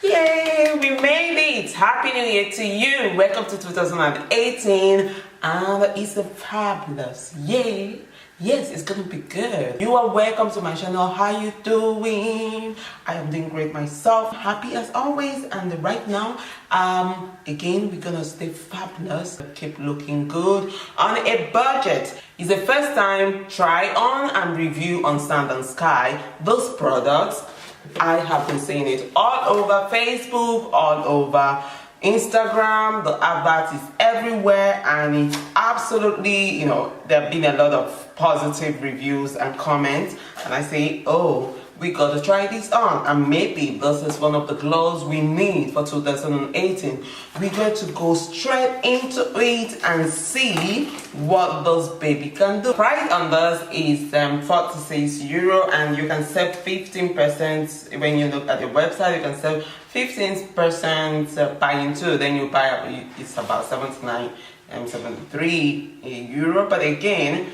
Yay, we made it! Happy New Year to you! Welcome to 2018 and it's a fabulous year. Yes, it's gonna be good. You are welcome to my channel. How you doing? I am doing great myself. Happy as always. And right now, again, we're gonna stay fabulous. Keep looking good on a budget. It's the first time try on and review on Sand and Sky those products. I have been seeing it all over Facebook, all over Instagram. The advert is everywhere, and it's absolutely, there have been a lot of positive reviews and comments, and I say, oh, we got to try this on, and maybe this is one of the glows we need for 2018. We got to go straight into it and see what this baby can do. Price on this is €46, and you can save 15%. When you look at the website, you can save 15% buying two. Then you buy, it's about 79 and 73 euro. But again,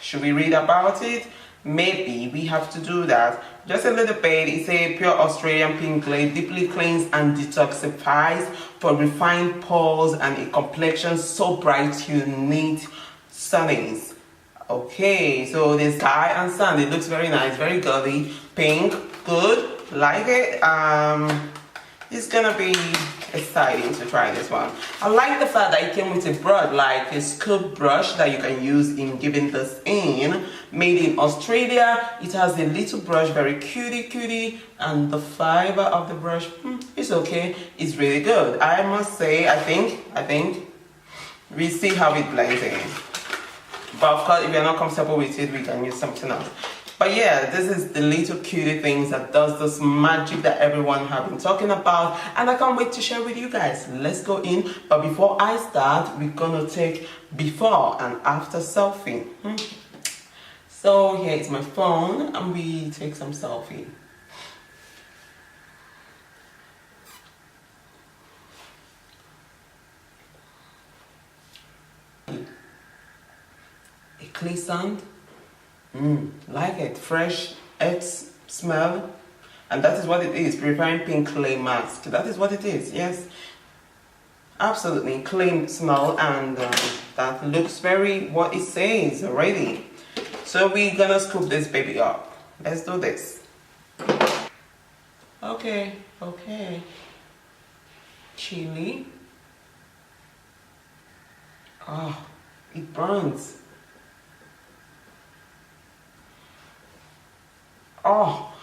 should we read about it? Maybe we have to do that. Just a little bit. It's a pure Australian pink clay, deeply cleans and detoxifies for refined pores and a complexion so bright you need sunnings. Okay, so the Sky and Sand, it looks very nice, very girly, pink, good, like it. It's gonna be exciting to try this one. I like the fact that it came with a brush, like a scoop brush that you can use in giving this in. Made in Australia. It has a little brush, very cutie, and the fiber of the brush, it's okay. It's really good. I must say, I think we see how it blends in. But of course, if you're not comfortable with it, we can use something else. But yeah, this is the little cutie things that does this magic that everyone have been talking about, and I can't wait to share with you guys. Let's go in. But before I start, we're gonna take before and after selfie. So here is my phone, and we take some selfie. A clay sand. Like it, fresh earth smell, and that is what it is. Preparing pink clay mask. That is what it is. Yes, absolutely clean smell, and that looks very what it says already. So we're gonna scoop this baby up. Let's do this. Okay. Chili. Oh, it burns. Oh,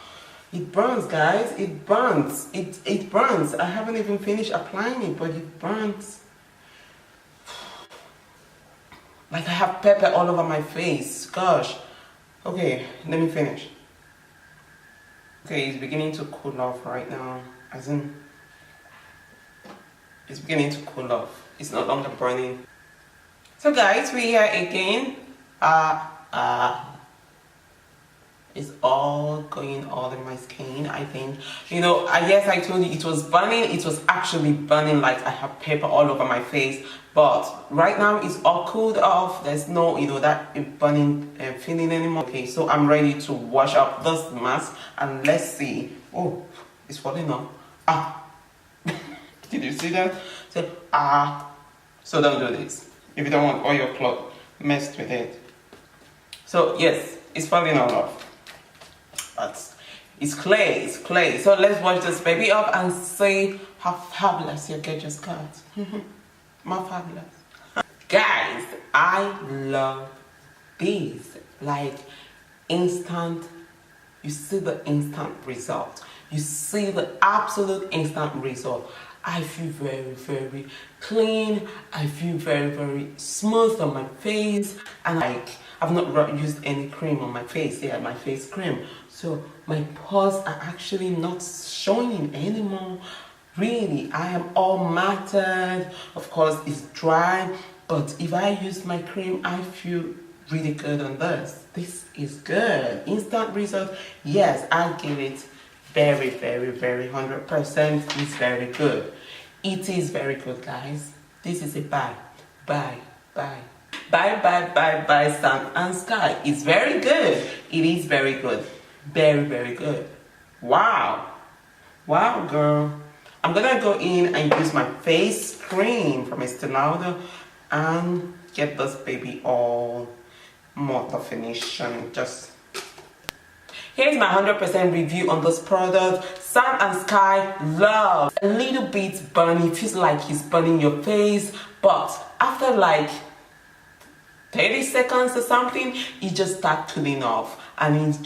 it burns, guys. It burns. It burns. I haven't even finished applying it, but it burns. Like I have pepper all over my face. Gosh. Okay, let me finish. Okay, it's beginning to cool off right now. As in, it's beginning to cool off. It's no longer burning. So guys, we are again. It's all going all in my skin, I think. Yes, I told you it was burning. It was actually burning, like I have pepper all over my face. But right now it's all cooled off. There's no, that burning feeling anymore. Okay, so I'm ready to wash up this mask, and let's see. Oh, it's falling off. Did you see that? So don't do this if you don't want all your clothes messed with it. So yes, it's falling all off. But it's clay. So let's wash this baby up and see how fabulous your girl just got. More fabulous. Guys, I love these. Like instant, you see the instant result. You see the absolute instant result. I feel very, very clean. I feel very, very smooth on my face. And I've not used any cream on my face. Yeah, my face cream. So my pores are actually not showing anymore. Really, I am all matted. Of course, it's dry. But if I use my cream, I feel really good on this. This is good. Instant result. Yes, I give it very, very, very 100%. It's very good. It is very good, guys. This is a buy. Bye, Sand and Sky. It's very good. It is very good. Very, very good. Wow. Wow, girl. I'm gonna go in and use my face cream from Estee Lauder and get this baby all matte finishing. Just here's my 100% review on this product. Sun and Sky Love. A little bit burning, feels like it's burning your face, but after like 30 seconds or something, it just starts cooling off, and it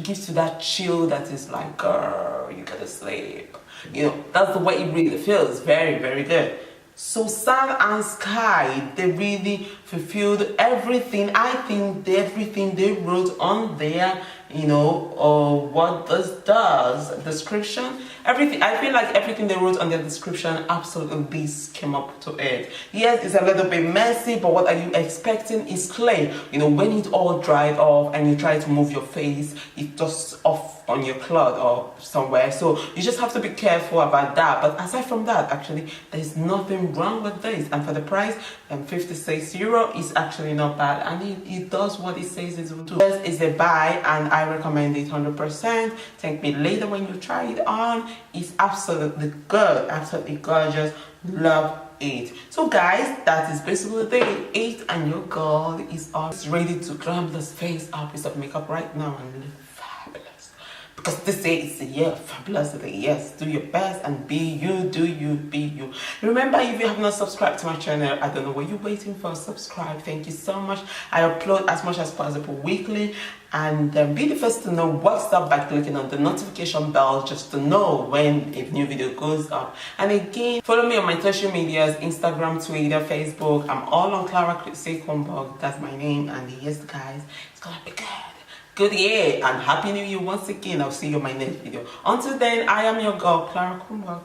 gives you that chill that is like, girl, you gotta sleep. You know, that's the way it really feels. Very, very good. So Sun and Sky, they really fulfilled everything. I think everything they wrote on there, you know, or what this does, description, everything. I feel like everything they wrote on their description absolutely came up to it. Yes, it's a little bit messy, but what are you expecting is clay. You know, when it all dried off and you try to move your face, it just off on your cloth or somewhere, so you just have to be careful about that. But aside from that, actually there's nothing wrong with this, and for the price, 56 euro is actually not bad, and it does what it says it will do. This is a buy, and I recommend it 100%. Thank me later when you try it on. It's absolutely good, absolutely gorgeous. Love it. So guys, that is basically day 8, and your girl is all ready to glam this face up with some makeup right now and look fabulous. Because this is a year of fabulosity. Yes, do your best and be you, do you, be you. Remember, if you have not subscribed to my channel, I don't know what you're waiting for. Subscribe. Thank you so much. I upload as much as possible weekly, and be the first to know what's up by clicking on the notification bell, just to know when a new video goes up. And again, follow me on my social medias, Instagram, Twitter, Facebook. I'm all on Clara Chrissy Kronborg. That's my name. And yes, guys, it's gonna be good. Good year and happy new year once again. I'll see you in my next video. Until then, I am your girl, Clara Kronborg.